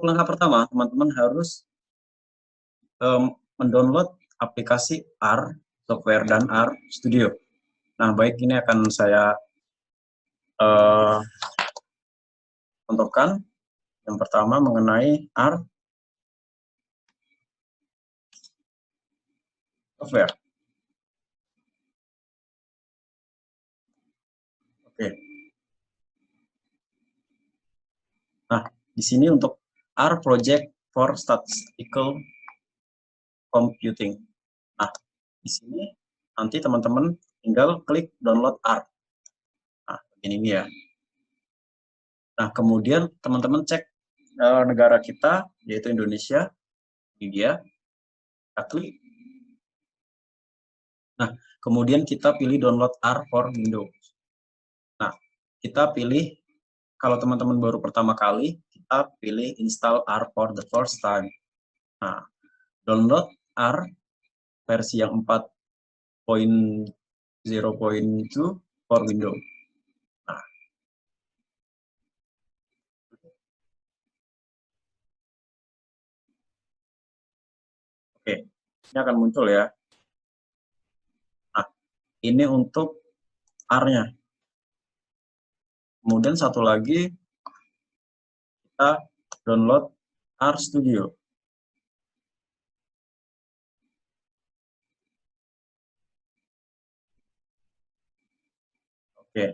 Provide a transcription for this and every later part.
Langkah pertama, teman-teman harus mendownload aplikasi R, software dan R Studio. Nah, baik ini akan saya contohkan. Yang pertama mengenai R software. Oke. Nah, di sini untuk R Project for Statistical Computing. Nah, di sini nanti teman-teman tinggal klik download R. Nah, ini ya. Nah, kemudian teman-teman cek negara kita, yaitu Indonesia. Ini dia. Kita klik. Nah, kemudian kita pilih download R for Windows. Nah, kita pilih, kalau teman-teman baru pertama kali, kita pilih install R for the first time. Nah, download R versi yang 4.0.2 for Windows. Nah, oke, ini akan muncul ya. Nah, ini untuk R-nya. Kemudian satu lagi, kita download R Studio. Oke.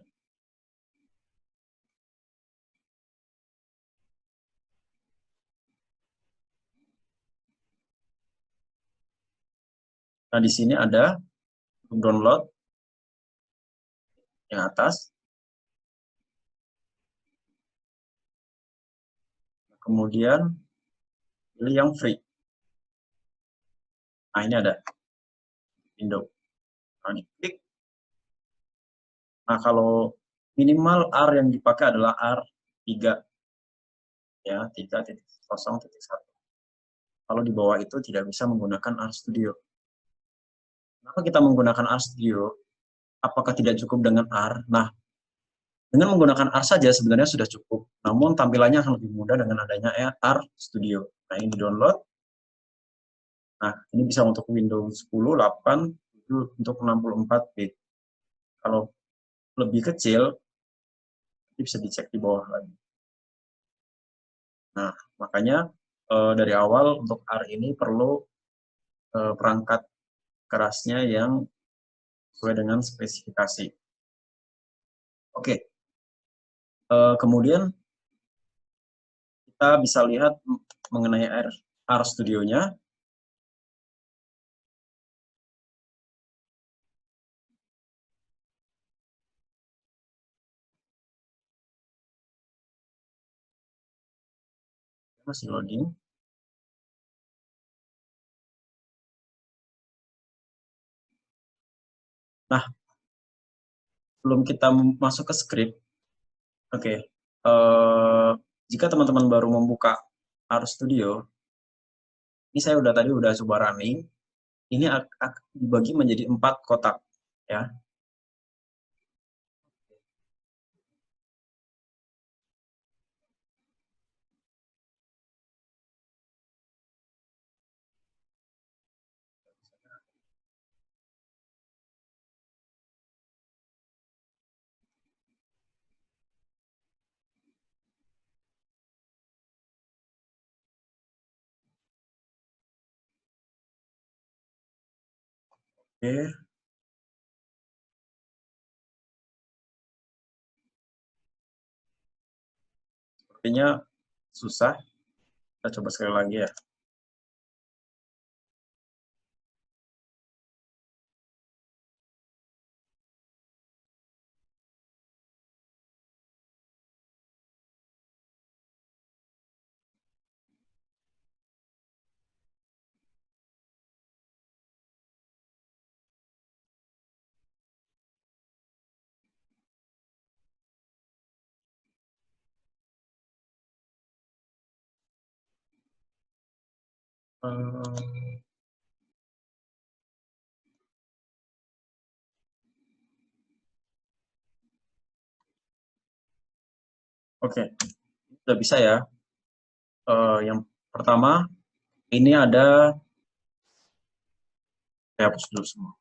Nah, di sini ada download yang atas. Kemudian pilih yang free. Nah, ini ada Windows. Nah, diklik. Nah, kalau minimal R yang dipakai adalah R3 ya, 3.0.1. Kalau di bawah itu tidak bisa menggunakan R Studio. Kenapa kita menggunakan R Studio? Apakah tidak cukup dengan R? Nah, dengan menggunakan R saja sebenarnya sudah cukup. Namun tampilannya akan lebih mudah dengan adanya R Studio. Nah, ini di-download. Nah, ini bisa untuk Windows 10, 8, 7, untuk 64-bit. Kalau lebih kecil, ini bisa dicek di bawah lagi. Nah, makanya dari awal untuk R ini perlu perangkat kerasnya yang sesuai dengan spesifikasi. Oke, kemudian kita bisa lihat mengenai R Studio-nya. Masih loading. Nah, sebelum kita masuk ke script, oke, jika teman-teman baru membuka R Studio, ini saya tadi udah coba running, ini dibagi menjadi 4 kotak, ya. Oke, sepertinya susah. Kita coba sekali lagi ya. Oke, sudah bisa ya. Yang pertama, ini ada, saya hapus dulu semua.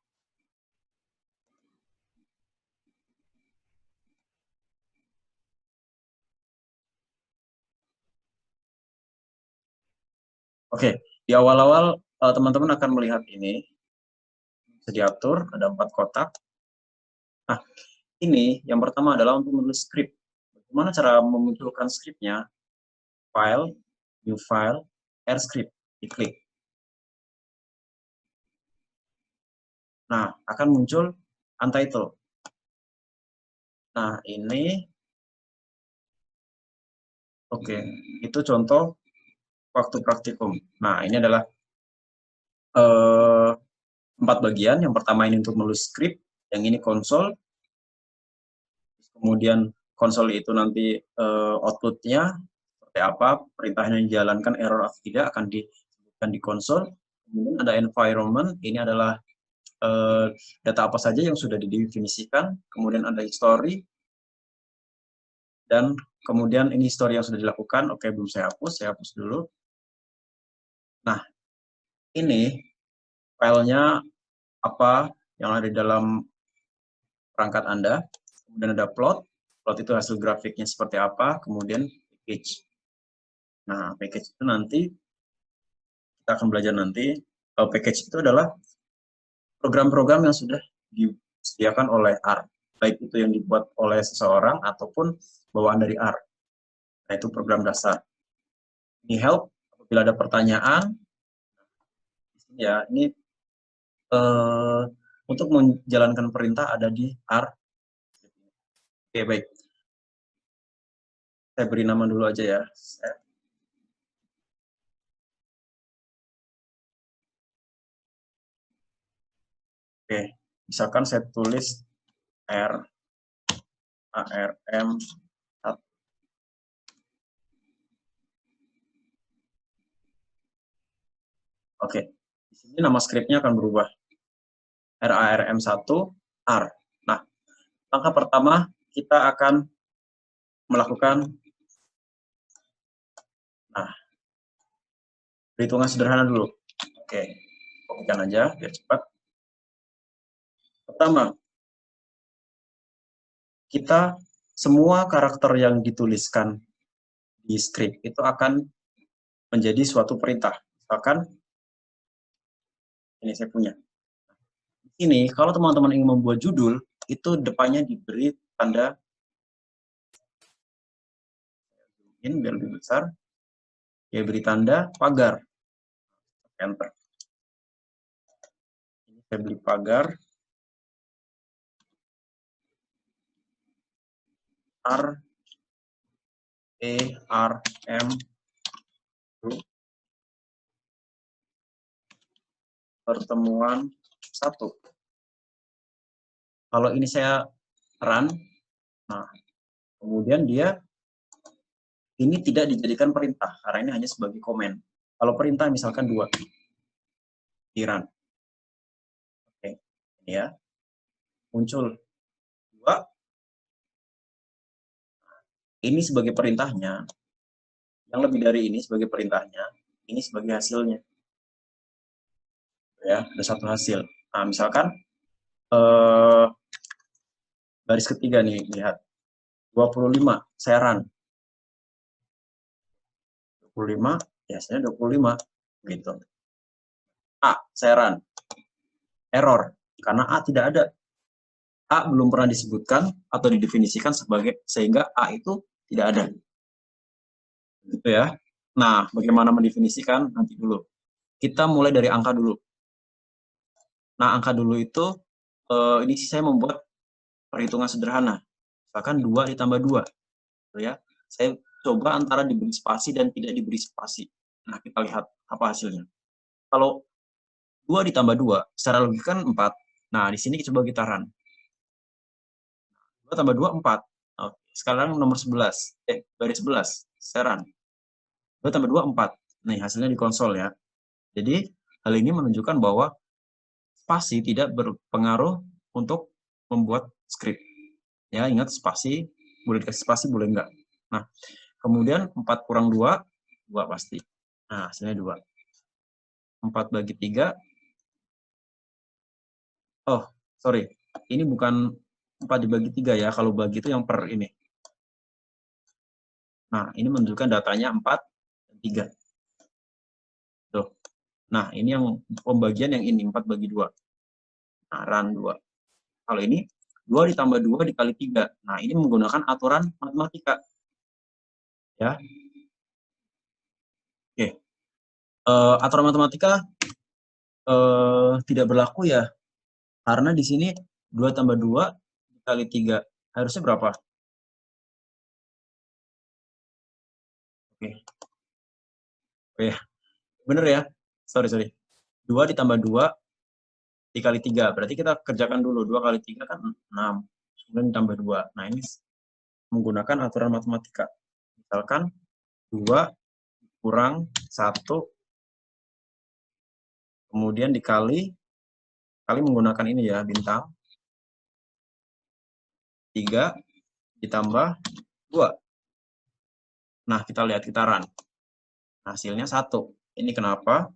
Oke, di awal-awal teman-teman akan melihat ini, bisa diatur, ada 4 kotak. Nah, ini yang pertama adalah untuk menulis script. Bagaimana cara memunculkan scriptnya? File, new file, add script, diklik. Nah, akan muncul untitled. Nah, ini, oke, itu contoh waktu praktikum. Nah, ini adalah 4 bagian. Yang pertama ini untuk menulis script, yang ini konsol. Kemudian konsol itu nanti output-nya seperti apa, perintahnya dijalankan, error atau tidak akan disebutkan di konsol. Kemudian ada environment, ini adalah data apa saja yang sudah didefinisikan. Kemudian ada history, dan kemudian ini history yang sudah dilakukan. Oke, belum saya hapus dulu. Nah, ini filenya apa yang ada di dalam perangkat Anda. Kemudian ada plot itu hasil grafiknya seperti apa, kemudian package. Nah, package itu nanti, kita akan belajar nanti, package itu adalah program-program yang sudah disediakan oleh R, baik itu yang dibuat oleh seseorang ataupun bawaan dari R. Nah, itu program dasar. Ini help, apabila ada pertanyaan, ya ini untuk menjalankan perintah ada di R. Oke, baik. Saya beri nama dulu aja ya. Oke, misalkan saya tulis ARM 1. Oke, di sini nama skripnya akan berubah. RARM1R. Nah, langkah pertama kita akan melakukan perhitungan sederhana dulu. Oke, kopikan aja biar cepat. Pertama, kita semua karakter yang dituliskan di script itu akan menjadi suatu perintah. Misalkan, ini saya punya. Ini, kalau teman-teman ingin membuat judul, itu depannya diberi tanda, ini biar lebih besar, ya beri tanda pagar. Enter. Ini saya beli pagar. RARM pertemuan 1. Kalau ini saya run, nah kemudian dia ini tidak dijadikan perintah karena ini hanya sebagai komen. Kalau perintah misalkan 2 di run. Oke, ini ya. Muncul 2. Ini sebagai perintahnya. Yang lebih dari ini sebagai perintahnya, ini sebagai hasilnya. Ya, ada satu hasil. Nah, misalkan baris ketiga nih, lihat. 25, saya run. 25, ya saya 25 gitu. A, saya run. Error, karena A tidak ada. A belum pernah disebutkan atau didefinisikan sebagai, sehingga A itu tidak ada. Gitu ya. Nah, bagaimana mendefinisikan? Nanti dulu. Kita mulai dari angka dulu. Nah, angka dulu itu, ini saya membuat perhitungan sederhana. Misalkan 2 ditambah 2. Gitu ya. Saya coba antara diberi spasi dan tidak diberi spasi. Nah, kita lihat apa hasilnya. Kalau 2 ditambah 2, secara logika kan 4. Nah, di sini coba kita run. 2 tambah 2, 4. Oke, sekarang nomor 11. Baris 11. Saya run. 2 tambah 2, 4. Nih, hasilnya di konsol ya. Jadi, hal ini menunjukkan bahwa spasi tidak berpengaruh untuk membuat script. Ya, ingat spasi, boleh dikasih spasi, boleh enggak. Nah, kemudian 4 kurang 2, 2 pasti. Nah, hasilnya 2. 4 bagi 3. Oh, sorry. Ini bukan 4 dibagi 3 ya. Kalau bagi itu yang per ini. Nah, ini menunjukkan datanya 4 dan 3. Tuh. Nah, ini yang pembagian yang ini 4 bagi 2. Nah, run 2. Kalau ini 2 ditambah 2 dikali 3. Nah, ini menggunakan aturan matematika. Ya. Oke. Aturan matematika tidak berlaku ya. Karena di sini 2 tambah 2 dikali 3. Harusnya berapa? Oke. Oh ya. Bener ya? Sorry. 2 ditambah 2 dikali 3. Berarti kita kerjakan dulu. 2 kali 3 kan 6. Kemudian ditambah 2. Nah, ini menggunakan aturan matematika. Misalkan 2 kurang 1, kemudian dikali menggunakan ini ya, bintang. 3 ditambah 2. Nah, kita lihat kitaran. Hasilnya 1. Ini kenapa?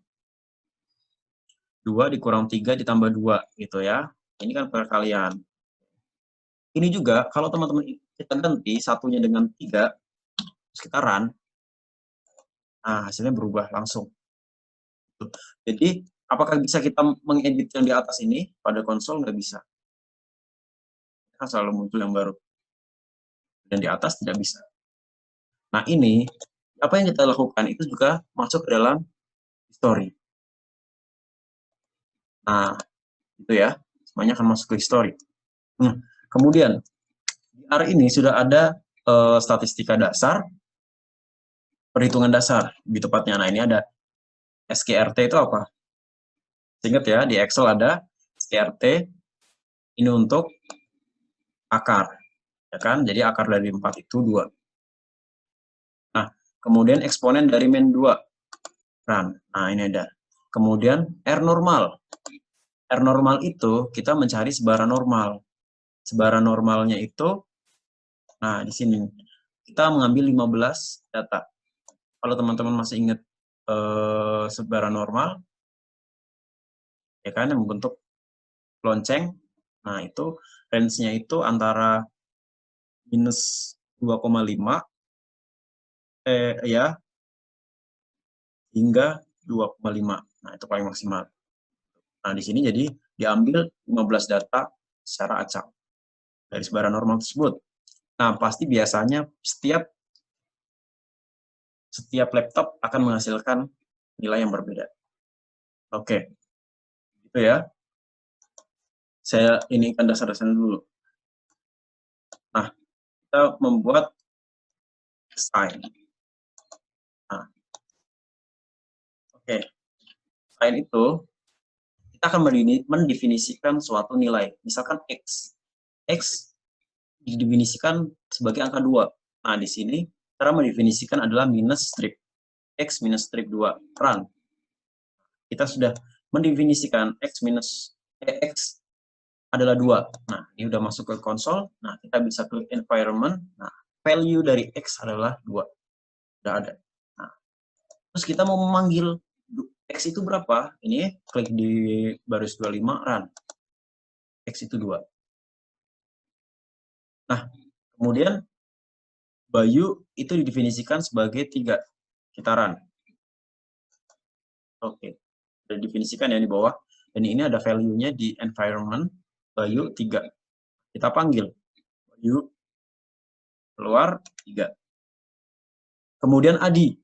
2 dikurang 3 ditambah 2 gitu ya. Ini kan perkalian. Ini juga kalau teman-teman kita ganti satunya dengan 3, terus kita run, nah hasilnya berubah langsung. Jadi, apakah bisa kita mengedit yang di atas ini pada konsol? Nggak bisa. Kan selalu muncul yang baru. Dan di atas tidak bisa. Nah ini, apa yang kita lakukan itu juga masuk ke dalam history. Nah, itu ya, semuanya akan masuk ke history. Nah, kemudian, di R ini sudah ada statistika dasar, perhitungan dasar, lebih tepatnya. Nah, ini ada SQRT itu apa? Ingat ya, di Excel ada SQRT, ini untuk akar. Ya kan? Jadi akar dari 4 itu 2. Nah, kemudian eksponen dari min 2. Run. Nah, ini ada. Kemudian R normal. R normal itu kita mencari sebaran normal. Sebaran normalnya itu, nah di sini. Kita mengambil 15 data. Kalau teman-teman masih ingat sebaran normal, ya kan, yang membentuk lonceng. Nah, itu range-nya itu antara minus 2,5 ya hingga 2,5. Nah, itu paling maksimal. Nah, di sini jadi diambil 15 data secara acak dari sebaran normal tersebut. Nah, pasti biasanya setiap laptop akan menghasilkan nilai yang berbeda. Oke, itu ya. Saya ini kan dasar-dasarnya dulu. Nah, kita membuat sign. Nah, oke. Sign itu kita akan mendefinisikan suatu nilai. Misalkan X. X didefinisikan sebagai angka 2. Nah, di sini cara mendefinisikan adalah minus strip. X minus strip 2. Run. Kita sudah mendefinisikan X adalah 2. Nah, ini udah masuk ke konsol. Nah, kita bisa klik environment. Nah, value dari X adalah 2. Udah ada. Nah, terus kita mau memanggil X itu berapa? Ini klik di baris 25, run. X itu 2. Nah, kemudian Bayu itu didefinisikan sebagai 3. Kita run. Oke. Sudah didefinisikan ya di bawah. Dan ini ada value-nya di environment. Bayu 3. Kita panggil. Bayu keluar 3. Kemudian Adi.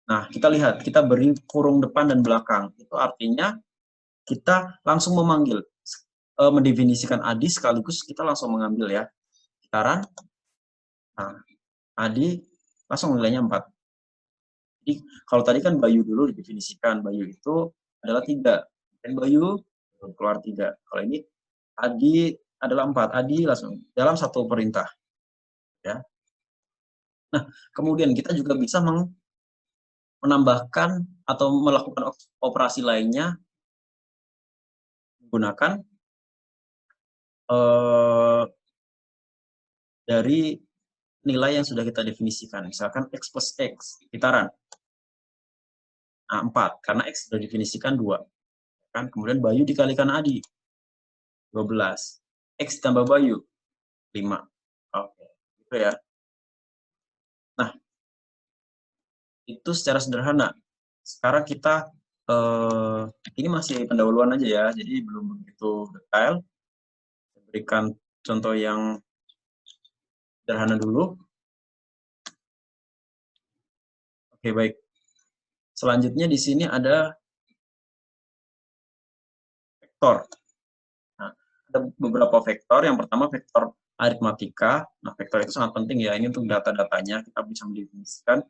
Nah, kita lihat, kita beri kurung depan dan belakang. Itu artinya kita langsung memanggil, mendefinisikan Adi sekaligus kita langsung mengambil ya. Kita run. Nah, Adi langsung nilainya 4. Jadi, kalau tadi kan Bayu dulu didefinisikan. Bayu itu adalah 3. Dan Bayu keluar 3. Kalau ini Adi adalah 4. Adi langsung dalam satu perintah. Ya. Nah, kemudian kita juga bisa menambahkan atau melakukan operasi lainnya menggunakan dari nilai yang sudah kita definisikan. Misalkan X plus X, kita run. Nah, 4, karena X sudah definisikan 2. Kan? Kemudian Bayu dikalikan Adi, 12. X tambah Bayu, 5. Oke, gitu ya. Nah, itu secara sederhana. Sekarang kita, ini masih pendahuluan aja ya, jadi belum begitu detail. Saya berikan contoh yang sederhana dulu. Oke, baik. Selanjutnya di sini ada vektor. Nah, ada beberapa vektor. Yang pertama vektor aritmatika. Nah, vektor itu sangat penting ya. Ini untuk data-datanya kita bisa mendefinisikan.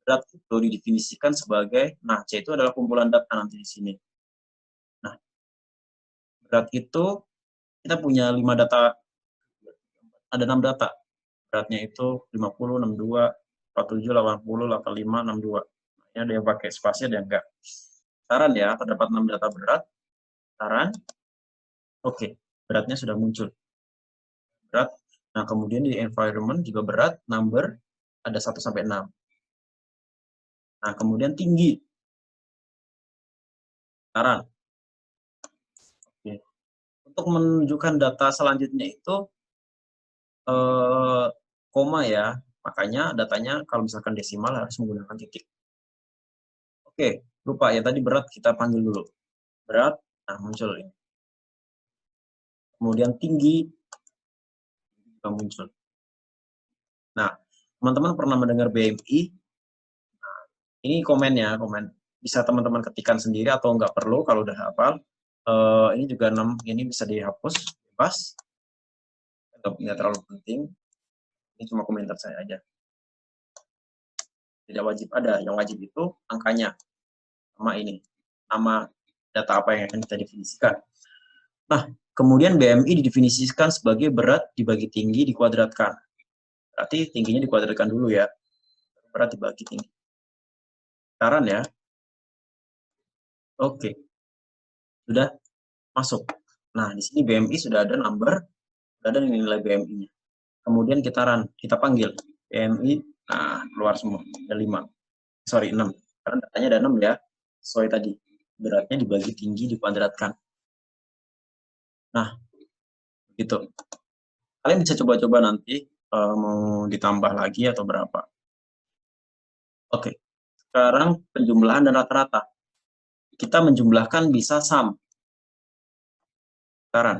Berat itu didefinisikan sebagai, nah C itu adalah kumpulan data nanti di sini. Nah, berat itu kita punya 5 data, ada 6 data. Beratnya itu 50, 62, 47, 80, 85, 62. Nah, ini ada yang pakai spasi, ada yang enggak. Saran ya, terdapat 6 data berat. Saran, oke, beratnya sudah muncul. Berat. Nah, kemudian di environment juga berat, number, ada 1 sampai 6. Nah, kemudian tinggi. Saran. Oke. Untuk menunjukkan data selanjutnya itu, koma ya, makanya datanya kalau misalkan desimal harus menggunakan titik. Oke, lupa ya tadi berat kita panggil dulu. Berat, nah muncul ini. Kemudian tinggi, juga muncul. Nah, teman-teman pernah mendengar BMI? Nah, ini komennya, komen. Bisa teman-teman ketikkan sendiri atau nggak perlu kalau udah hafal. Ini juga 6, ini bisa dihapus, bebas. Nggak terlalu penting. Ini cuma komentar saya aja. Tidak wajib ada, yang wajib itu angkanya. Sama ini, nama data apa yang akan kita definisikan. Nah, kemudian BMI didefinisikan sebagai berat dibagi tinggi dikuadratkan. Berarti tingginya dikuadratkan dulu ya. Berat dibagi tinggi. Saran ya. Oke. Sudah masuk. Nah, di sini BMI sudah ada number, sudah ada nilai BMI-nya. Kemudian kita panggil BMI, nah keluar semua, ada 5. Sorry, 6. Karena datanya ada 6 ya. Sesuai tadi. Beratnya dibagi tinggi dikuadratkan. Nah, gitu. Kalian bisa coba-coba nanti mau ditambah lagi atau berapa. Oke, sekarang penjumlahan dan rata-rata. Kita menjumlahkan bisa sum. Sekarang,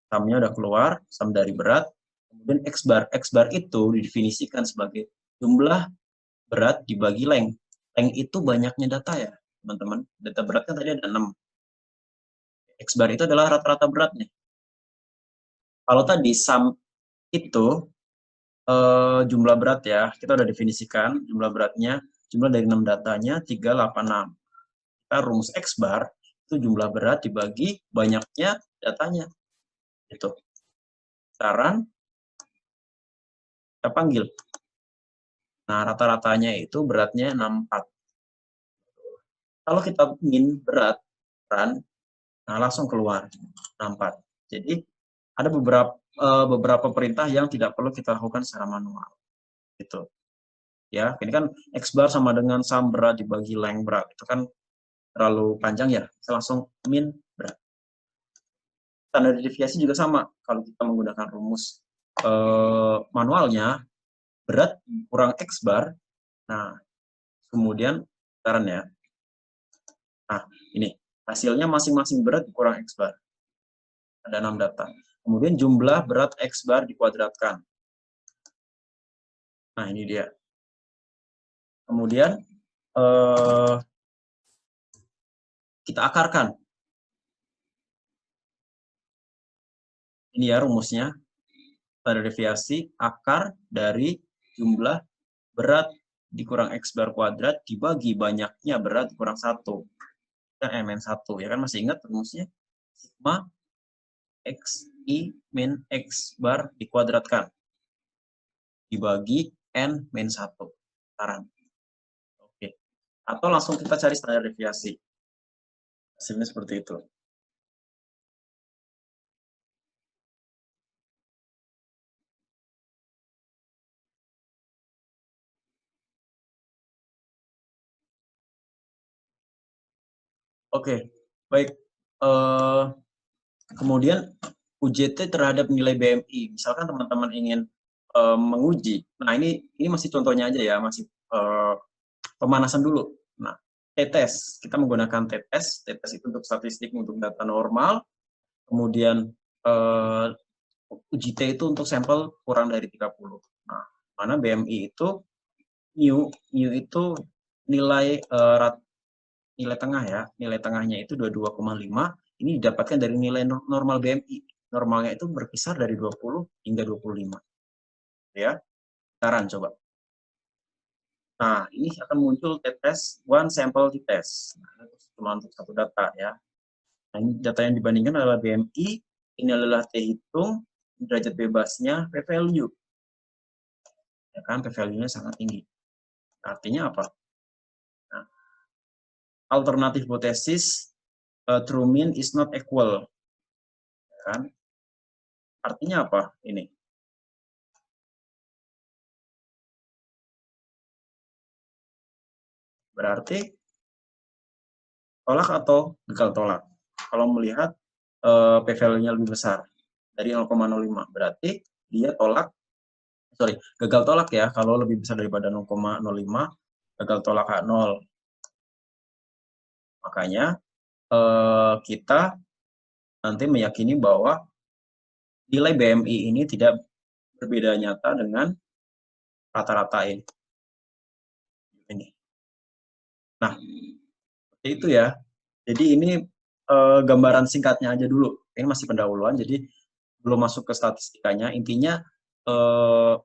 sumnya udah keluar, sum dari berat. Kemudian X bar. X bar itu didefinisikan sebagai jumlah berat dibagi length. Length itu banyaknya data ya, teman-teman. Data berat kan tadi ada 6. X bar itu adalah rata-rata beratnya. Kalau tadi sum itu jumlah berat ya, kita udah definisikan jumlah beratnya, jumlah dari 6 datanya 386. Kita rumus X bar itu jumlah berat dibagi banyaknya datanya. Itu. Saran, kita panggil. Nah, rata-ratanya itu beratnya 64. Kalau kita min berat, nah langsung keluar 64. Jadi, ada beberapa perintah yang tidak perlu kita lakukan secara manual. Gitu. Ya, ini kan X bar sama dengan sum berat dibagi length berat. Itu kan terlalu panjang ya, saya langsung min berat. Standar deviasi juga sama, kalau kita menggunakan rumus manualnya, berat kurang X bar, nah kemudian saran ya, nah ini hasilnya masing-masing berat kurang X bar, ada 6 data, kemudian jumlah berat X bar dikuadratkan, nah ini dia, kemudian kita akarkan, ini ya rumusnya, standar deviasi akar dari jumlah berat dikurang X bar kuadrat dibagi banyaknya berat dikurang 1. Kan Mn1 ya kan, masih ingat rumusnya? Sigma Xi min X bar dikuadratkan dibagi N min 1. Saran. Oke. Atau langsung kita cari standar deviasi. Hasilnya seperti itu. Oke, baik. Kemudian UJT terhadap nilai BMI. Misalkan teman-teman ingin menguji. Nah, ini masih contohnya aja ya, masih pemanasan dulu. Nah, t-test, kita menggunakan t-test. T-test itu untuk statistik untuk data normal. Kemudian uji T itu untuk sampel kurang dari 30. Nah, mana BMI itu mu itu nilai nilai tengah ya. Nilai tengahnya itu 22,5. Ini didapatkan dari nilai normal BMI. Normalnya itu berkisar dari 20 hingga 25. Ya. Sekarang coba. Nah, ini akan muncul t-test one sample t-test. Nah, cuma untuk satu data ya. Nah, ini data yang dibandingkan adalah BMI, ini adalah T hitung, derajat bebasnya, p-value. Ya kan, p-value-nya sangat tinggi. Artinya apa? Nah, alternatif hipotesis, true mean is not equal. Ya kan? Artinya apa ini? Berarti tolak atau gagal tolak. Kalau melihat p-value-nya lebih besar dari 0,05, berarti dia gagal tolak ya. Kalau lebih besar daripada 0,05, gagal tolak H0. Makanya kita nanti meyakini bahwa nilai BMI ini tidak berbeda nyata dengan rata-rata ini. Nah, seperti itu ya. Jadi ini gambaran singkatnya aja dulu. Ini masih pendahuluan, jadi belum masuk ke statistikanya. Intinya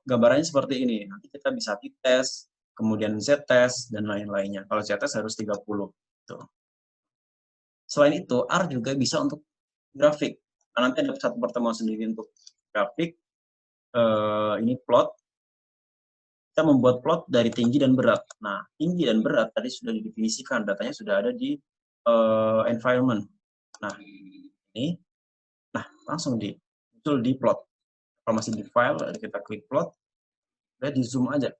gambarannya seperti ini. Nanti kita bisa t-test, kemudian z-test, dan lain-lainnya. Kalau z-test harus 30. Tuh. Selain itu, R juga bisa untuk grafik. Nah, nanti ada satu pertemuan sendiri untuk grafik. Ini plot. Kita membuat plot dari tinggi dan berat. Nah, tinggi dan berat tadi sudah didefinisikan, datanya sudah ada di environment. Nah, ini, langsung muncul di plot. Kalau masih di file, kita klik plot, udah di zoom aja.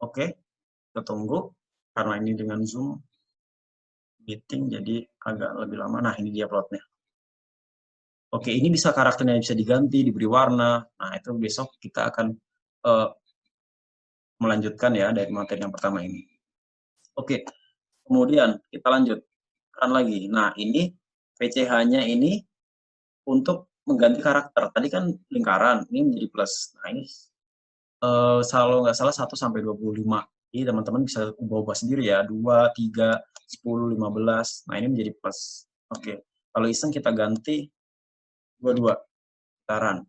Oke, kita tunggu, karena ini dengan zoom meeting, jadi agak lebih lama. Nah, ini dia plotnya. Oke, ini bisa karakternya bisa diganti, diberi warna. Nah, itu besok kita akan melanjutkan ya dari materi yang pertama ini. Oke, kemudian kita lanjutkan lagi. Nah, ini PCH-nya ini untuk mengganti karakter. Tadi kan lingkaran, ini menjadi plus. Nah, ini kalau nggak salah 1 sampai 25. Jadi teman-teman bisa ubah-ubah sendiri ya, 2, 3, 10, 15. Nah, ini menjadi plus. Oke, kalau iseng kita ganti 22 lingkaran.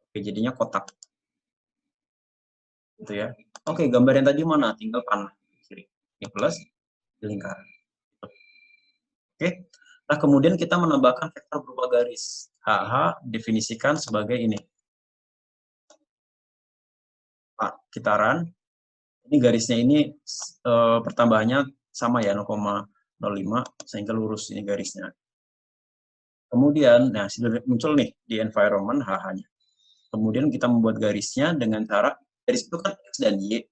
Oke, jadinya kotak. Gitu ya. Oke, gambar yang tadi mana? Tinggal panah kiri. Ini plus lingkaran. Oke. Nah, kemudian kita menambahkan vektor berupa garis. HH definisikan sebagai ini. Kitaran. Ini garisnya ini pertambahannya sama ya, 0,05 sehingga lurus ini garisnya. Kemudian, nah sudah muncul nih di environment HH-nya. Kemudian kita membuat garisnya dengan cara, garis itu kan X dan Y,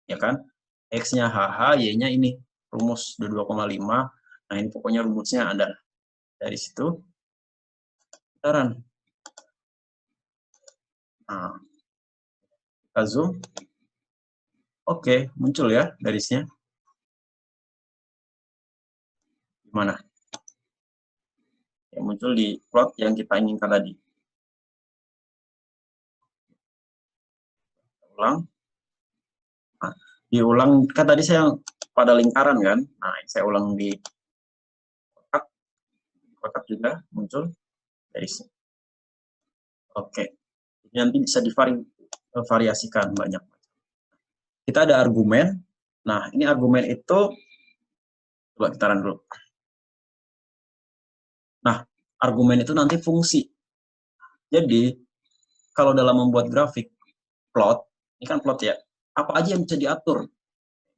ya kan? X-nya HH, Y-nya ini, rumus 22,5. Nah, ini pokoknya rumusnya ada. Dari situ, kitaran. Nah, kita zoom. Oke, muncul ya garisnya. Gimana? Yang muncul di plot yang kita inginkan tadi. Ulang. Nah, diulang, kan tadi saya pada lingkaran kan. Nah, saya ulang di kotak. Kotak juga muncul garisnya. Oke. Nanti bisa divariasikan banyak. Kita ada argumen. Nah, ini argumen itu, coba kita run dulu. Nah, argumen itu nanti fungsi. Jadi, kalau dalam membuat grafik, plot, ini kan plot ya, apa aja yang bisa diatur?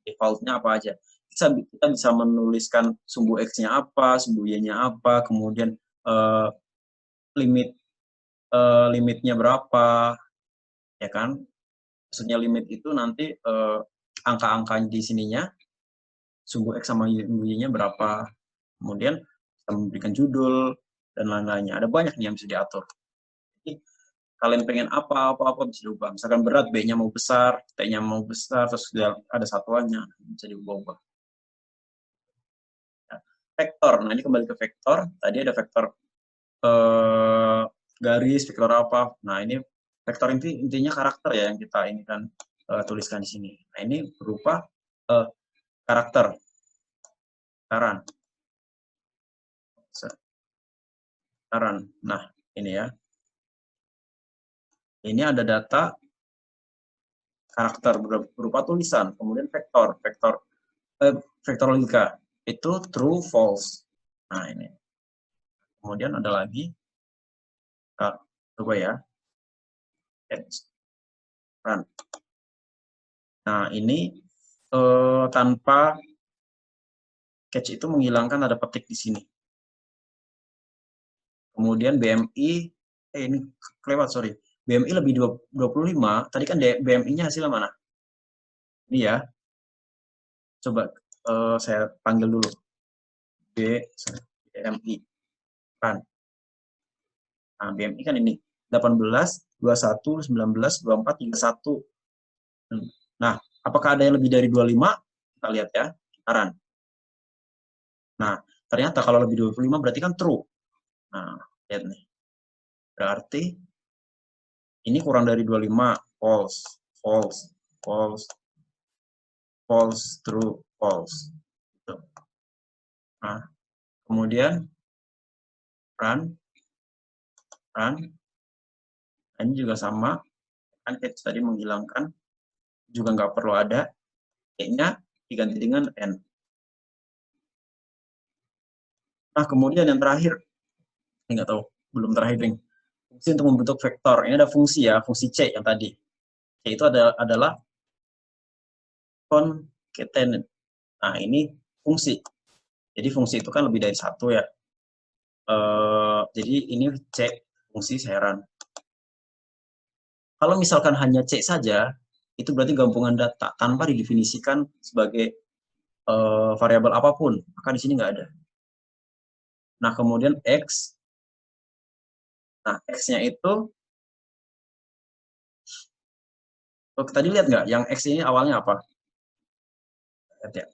Default-nya apa aja? Kita bisa menuliskan sumbu X-nya apa, sumbu Y-nya apa, kemudian limitnya berapa, ya kan? Maksudnya limit itu nanti angka-angkanya di sininya, sumbu X sama sumbu Y-nya berapa. Kemudian kita memberikan judul dan lain-lainnya. Ada banyak nih yang bisa diatur. Jadi, kalian pengen apa bisa diubah. Misalkan berat, B-nya mau besar, T-nya mau besar, terus ada satuannya, bisa diubah-ubah. Vektor, nah ini kembali ke vektor. Tadi ada vektor garis, vektor apa. Nah ini vektor intinya karakter ya yang kita ini kan tuliskan di sini. Nah ini berupa karakter, saran. Nah ini ya. Ini ada data karakter berupa tulisan, kemudian vektor logika itu true false. Nah ini. Kemudian ada lagi, coba ya, run. Nah ini tanpa catch itu menghilangkan ada petik di sini. Kemudian BMI, ini kelewat sorry, BMI lebih 25. Tadi kan BMI-nya hasilnya mana? Ini ya. Coba saya panggil dulu. BMI. Run. Nah, BMI kan ini 18, 21, 19, 24, 31. Nah, apakah ada yang lebih dari 25? Kita lihat ya, run. Nah, ternyata kalau lebih 25 berarti kan true. Nah, lihat nih. Berarti ini kurang dari 25, false, false, false, false, true, false. Gitu. Nah, kemudian run. Ini juga sama, kan catch tadi menghilangkan, juga nggak perlu ada, kayaknya diganti dengan n. Nah, kemudian yang terakhir, nggak tahu, belum terakhir nih. Fungsi untuk membentuk vektor. Ini ada fungsi ya, fungsi C yang tadi. C itu adalah concatenate. Nah, ini fungsi. Jadi fungsi itu kan lebih dari satu ya. Jadi ini C, fungsi heran. Kalau misalkan hanya C saja, itu berarti gabungan data tanpa didefinisikan sebagai variabel apapun. Maka di sini nggak ada. Nah, kemudian X. Nah, X-nya itu, tadi lihat nggak? Yang X ini awalnya apa? Lihat ya.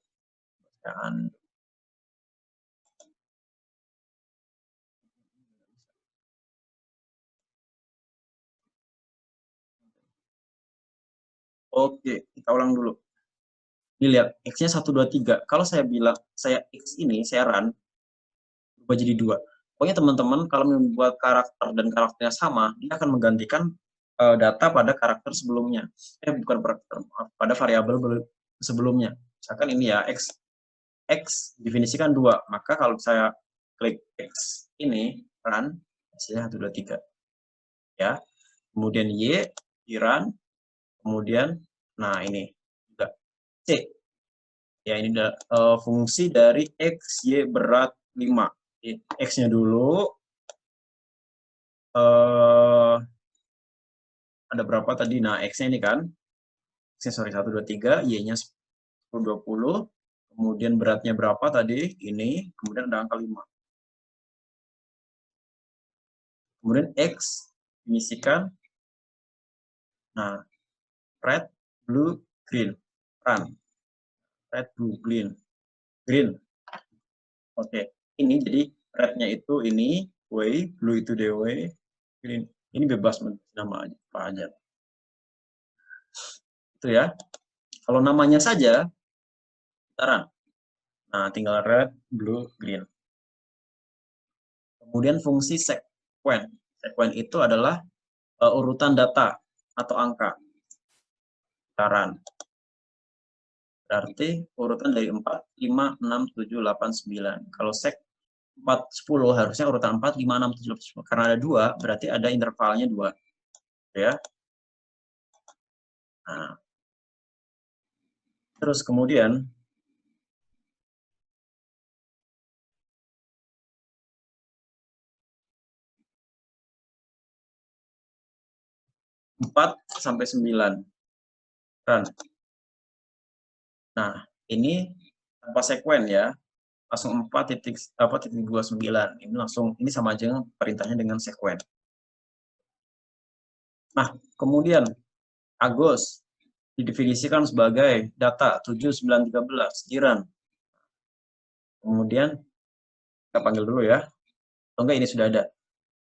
Oke, kita ulang dulu. Dilihat, X-nya 1, 2, 3. Kalau saya bilang, saya X ini, saya run, berubah jadi 2. Pokoknya teman-teman, kalau membuat karakter dan karakternya sama, dia akan menggantikan data pada karakter sebelumnya. Bukan karakter, pada variabel sebelumnya. Misalkan ini ya, X definisikan 2. Maka kalau saya klik X ini, run, hasilnya 1, 2, 3. Ya. Kemudian Y, di run. Kemudian, nah ini, juga C. Ya, ini fungsi dari X, Y berat 5. X-nya dulu, ada berapa tadi? Nah, X-nya ini kan, X-nya sorry, 1, 2, 3, Y-nya 10, 20, kemudian beratnya berapa tadi? Ini, kemudian ada angka 5. Kemudian X, mengisikan, nah, red, blue, green, run. Red, blue, green. Oke, ini jadi red-nya itu ini, way, blue itu DW, green. Ini bebas nama apa aja. Itu ya. Kalau namanya saja, sekarang. Nah, tinggal red, blue, green. Kemudian fungsi sequen. Sequen itu adalah urutan data atau angka. Sekarang. Berarti urutan dari 4, 5, 6, 7, 8, 9. Kalau sek 4, 10 harusnya urutan 4, 5, 6, 7, 8, 10. Karena ada 2, berarti ada intervalnya 2. Ya. Nah, terus kemudian 4 sampai 9. Run. Nah, ini tanpa sekuen ya. Langsung 4.29. Ini langsung, ini sama aja perintahnya dengan sekuen. Nah, kemudian Agus didefinisikan sebagai data 7913 jiran. Kemudian kita panggil dulu ya. Oh enggak, ini sudah ada.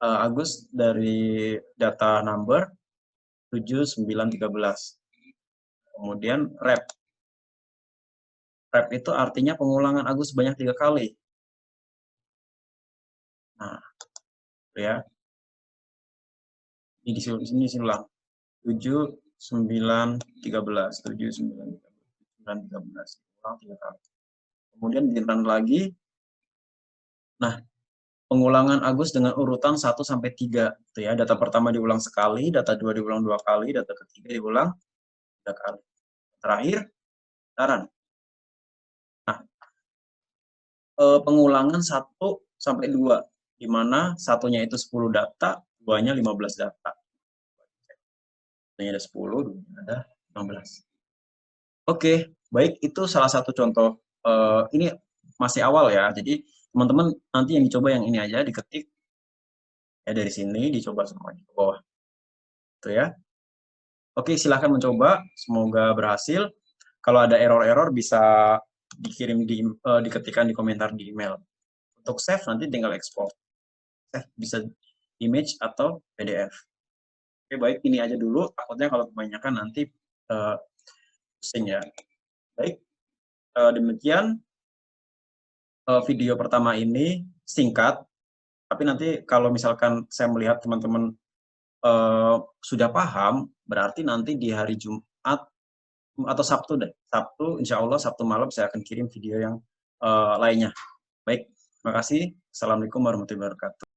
Agus dari data number 7913. Kemudian rep. Rep itu artinya pengulangan Agus sebanyak 3 kali. Nah, ya. Ini di sini ulang. 7, 9, 13. 7, 9, 13. Ulang 3 kali. Kemudian di run lagi. Nah, pengulangan Agus dengan urutan 1 sampai 3. Itu ya, data pertama diulang sekali, data 2 diulang 2 kali, data ketiga diulang 3 kali. Terakhir, run. Nah, pengulangan 1 sampai 2, di mana satunya itu 10 data, 2-nya 15 data. Satunya ada 10, 2-nya ada 15. Oke, baik, itu salah satu contoh. Ini masih awal ya, jadi teman-teman nanti yang dicoba yang ini aja, diketik ya dari sini, dicoba semuanya ke bawah. Itu ya. Oke, silahkan mencoba, semoga berhasil. Kalau ada error-error bisa dikirim diketikkan di komentar di email. Untuk save nanti tinggal export. Save bisa image atau PDF. Oke, baik, ini aja dulu. Takutnya kalau kebanyakan nanti pusing ya. Baik, demikian video pertama ini singkat. Tapi nanti kalau misalkan saya melihat teman-teman sudah paham, berarti nanti di hari Jumat atau Sabtu deh. Sabtu, insya Allah Sabtu malam saya akan kirim video yang lainnya. Baik, terima kasih. Assalamualaikum warahmatullahi wabarakatuh.